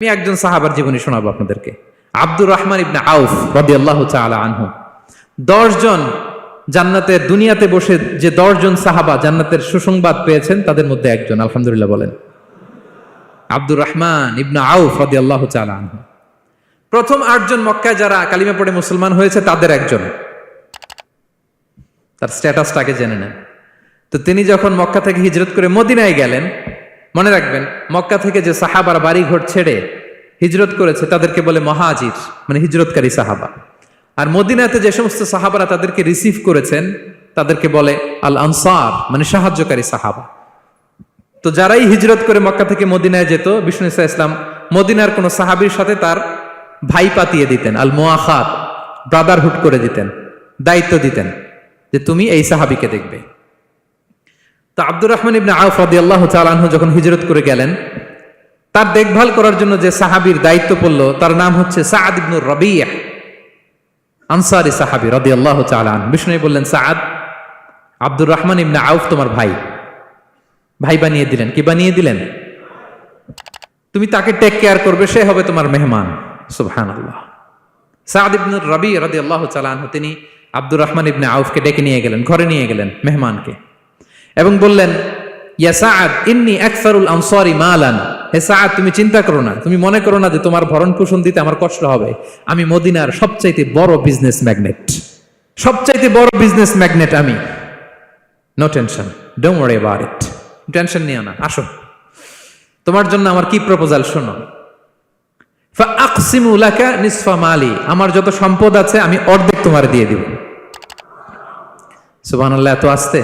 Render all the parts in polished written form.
আমি একজন সাহাবার জীবনী শোনাবো আপনাদেরকে। আব্দুর রহমান ইবনে আউফ রাদিয়াল্লাহু তাআলা আনহু। 10 জন জান্নাতের দুনিয়াতে বসে যে 10 জন সাহাবা জান্নাতের সুসংবাদ পেয়েছেন তাদের মধ্যে একজন, আলহামদুলিল্লাহ বলেন। আব্দুর রহমান ইবনে আউফ রাদিয়াল্লাহু তাআলা আনহু প্রথম 8 জন মক্কায় যারা কালিমা পড়ে মুসলমান হয়েছে তাদের একজন। তার স্ট্যাটাসটাকে জেনে নেন। তো তিনি যখন মক্কা থেকে হিজরত করে মদিনায় গেলেন, মনে রাখবেন মক্কা থেকে যে সাহাবার বাড়ি ঘর ছেড়ে হিজরত করেছে তাদেরকে বলে মহাজির, মানে হিজরতকারী সাহাবা। আর মদিনাতে যে সমস্ত সাহাবারা তাদেরকে রিসিভ করেছেন তাদেরকে বলে আল আনসার, মানে সাহায্যকারী সাহাবা। তো যারাই হিজরত করে মক্কা থেকে মদিনায় যেত, বিষ্ণু ইসা ইসলাম মদিনার কোন সাহাবীর সাথে তার ভাই পাতিয়ে দিতেন, আল মুআখাত, ব্রাদারহুড করে দিতেন, দায়িত্ব দিতেন যে তুমি এই সাহাবীকে দেখবে। তো আব্দুর রহমান ইবনে আউফ রাদিয়াল্লাহু তাআলা আনহু যখন হিজরত করে গেলেন, তার দেখভাল করার জন্য যে সাহাবীর দায়িত্ব পড়ল তার নাম হচ্ছে সাআদ ইবনে রাবিয়া, আনসারী সাহাবী রাদিয়াল্লাহু তাআলা আনহু। বিষ্ণু বললেন, সাআদ, আব্দুর রহমান ইবনে আউফ তোমার ভাই, ভাই বানিয়ে দিলেন। কি বানিয়ে দিলেন? তুমি তাকে টেক কেয়ার করবে, সে হবে তোমার মেহমান। সুবহানাল্লাহ। সাআদ ইবনে রাবিয়া রাদিয়াল্লাহু তাআলা আনহু তিনি আব্দুর রহমান ইবনে আউফকে ডেকে নিয়ে গেলেন, ঘরে নিয়ে গেলেন মেহমানকে, এবং বললেন, ইয়া সাআদ ইন্নী আকসারুল আনসারি মালান। হে সাআদ, তুমি চিন্তা করো না, তুমি মনে করো না যে তোমার ভরণ পোষণ দিতে আমার কষ্ট হবে। আমি মদিনার সবচাইতে বড় বিজনেস ম্যাগনেট, সবচাইতে বড় বিজনেস ম্যাগনেট আমি। No tension, don't worry about it. Tension নিও না, আসো, তোমার জন্য আমার কি প্রপোজাল শোনো। ফাআকসিমু লাকা নিসফা মালি, আমার যত সম্পদ আছে আমি অর্ধেক তোমার দিয়ে দিব। সুবহানাল্লাহ। এত আসতে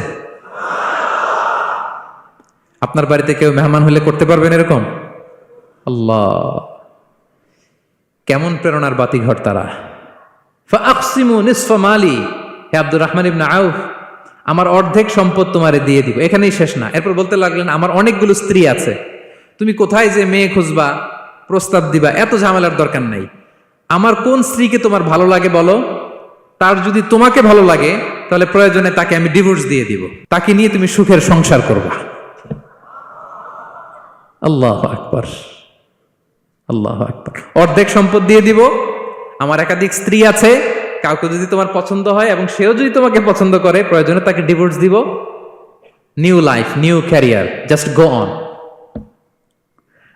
আপনার বাড়িতে কেউ মেহমান হলে করতে পারবেন এরকম? আল্লাহ, কেমন প্রেরণার বাতিঘর তারা। ফাআকসিমু নিসফা মালি, হে আব্দুর রহমান ইবনে আউফ, আমার অর্ধেক সম্পদ তোমারে দিয়ে দিব। এখানেই শেষ না, এরপর বলতে লাগলেন, আমার অনেকগুলো স্ত্রী আছে, তুমি কোথায় যে মেয়ে খুঁজবা, প্রস্তাব দিবা, এত ঝামেলার দরকার নাই। আমার কোন স্ত্রীকে তোমার ভালো লাগে বলো, তার যদি তোমাকে ভালো লাগে তাহলে প্রয়োজনে তাকে আমি ডিভোর্স দিয়ে দিব, তাকে নিয়ে তুমি সুখের সংসার করবা। আল্লাহু আকবার, আল্লাহু আকবার। অর্ধেক সম্পদ দিয়ে দিব, আমার একাধিক স্ত্রী আছে, কাউকে যদি তোমার পছন্দ হয় এবং সেও যদি তোমাকে পছন্দ করে প্রয়োজনে তাকে ডিভোর্স দিব। New life, new career, just go on.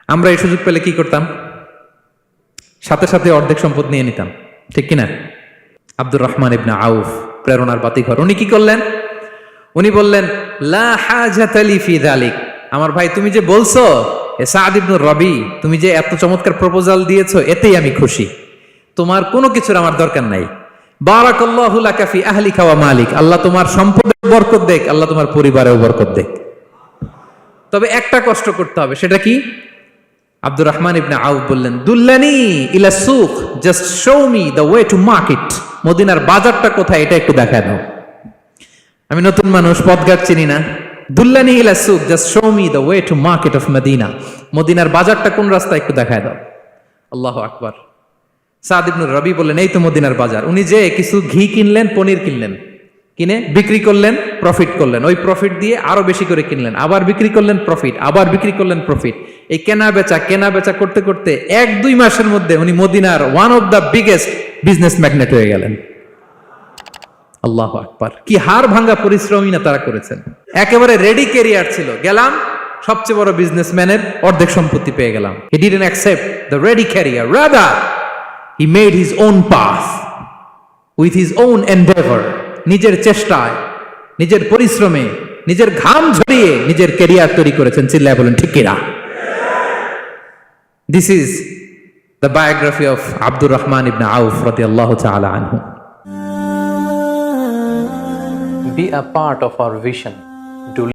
আমরা এই সুযোগ পেলে কি করতাম? সাথে সাথে অর্ধেক সম্পদ নিয়ে নিতাম, ঠিক কিনা? আব্দুর রহমান ইবনে আউফ প্রেরণার বাতিঘর। উনি কি করলেন? উনি বললেন, লা হাজাতা লি ফি যালিক। আমার ভাই, তুমি যে বলছো সাআদ ইবনে রবি, তুমি যে এত চমৎকার প্রপোজাল দিয়েছো, এতেই আমি খুশি। তোমার কোনো কিছুর আমার দরকার নাই। বারাকাল্লাহু লাকা ফি আহলিকা ওয়া মালিক, আল্লাহ তোমার সম্পদে বরকত দেখ, আল্লাহ তোমার পরিবারেও বরকত দেখ। তবে একটা কষ্ট করতে হবে, সেটা কি? আব্দুর রহমান ইবনে আউফ বললেন, দুল্লানি ইলা সুক, just show me the way to market. মদিনার বাজারটা কোথায় এটা একটু দেখায় দাও। আমি নতুন মানুষ, পথঘাট চিনি না। দুল্লানি ইলা সুক, just show me the way to market of Medina. মদিনার বাজারটা কোন রাস্তা একটু দেখায় দাও। আল্লাহু আকবার। সাআদ ইবনে রবি বললেন, এই তো মদিনার বাজার। উনি যে কিছু ঘি কিনলেন, পনির কিনলেন, কিনে বিক্রি করলেন, প্রফিট করলেন। ওই প্রফিট দিয়ে আরো বেশি করে কিনলেন, আবার বিক্রি করলেন, প্রফিট, আবার বিক্রি করলেন, প্রফিট। এই কেনা বেচা করতে করতে 1-2 মাসের মধ্যে উনি মদিনার one of the biggest business magnate হয়ে গেলেন। আল্লাহু আকবার। কি হাড় ভাঙ্গা পরিশ্রমই না তারা করেছেন। একেবারে রেডি ক্যারিয়ার ছিল, গেলাম সবচেয়ে বড় বিজনেসম্যানের অর্ধেক সম্পত্তি পেয়ে গেলাম। He didn't accept the ready career, rather he made his own path with his own Endeavour. নিজের চেষ্টায়, নিজের পরিশ্রমে, নিজের ঘাম ঝরিয়ে নিজের ক্যারিয়ার তৈরি করেছেন। চিল্লায় বলেন ঠিক কিনা? This is the biography of Abdur Rahman ibn Auf radiyallahu ta'ala anhu. Be a part of our vision.